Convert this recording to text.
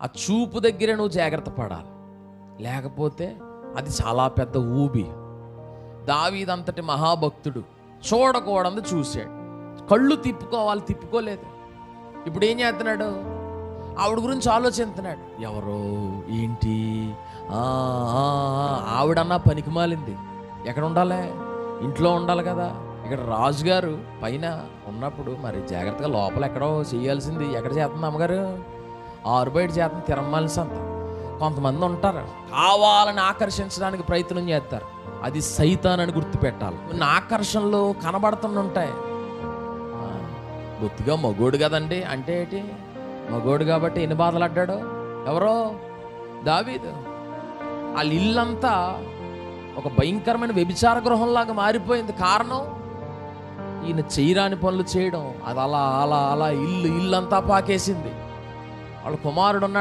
ఆ చూపు దగ్గరే నువ్వు జాగ్రత్త పడాలి, లేకపోతే అది చాలా పెద్ద ఊబి. దావీదంతటి మహాభక్తుడు చూడకూడదు చూశాడు, కళ్ళు తిప్పుకోవాలి, తిప్పుకోలేదు. ఇప్పుడు ఏం చేస్తున్నాడు? ఆవిడ గురించి ఆలోచిస్తున్నాడు. ఎవరో ఏంటి, ఆవిడన్నా పనికిమాలింది, ఎక్కడ ఉండాలి? ఇంట్లో ఉండాలి కదా. ఇక్కడ రాజుగారు పైన ఉన్నప్పుడు మరి జాగ్రత్తగా లోపల ఎక్కడో చేయాల్సింది ఎక్కడ చేస్తుంది అమ్మగారు? ఆరుబయట చేస్తుంది, తిరమాల్సింది. కొంతమంది ఉంటారు కావాలని ఆకర్షించడానికి ప్రయత్నం చేస్తారు, అది సైతానని గుర్తుపెట్టాలి. కొన్ని ఆకర్షణలు కనబడుతుంటాయి. బొత్తిగా మగోడు కదండి అంటే ఏంటి? మగోడు కాబట్టి ఎన్ని బాధలు అడ్డాడు? ఎవరో దావీదు. వాళ్ళ ఇల్లంతా ఒక భయంకరమైన వ్యభిచార గృహంలాగా మారిపోయింది. కారణం ఈయన చేయరాని పనులు చేయడం. అది అలా అలా అలా ఇల్లంతా పాకేసింది. వాళ్ళ కుమారుడు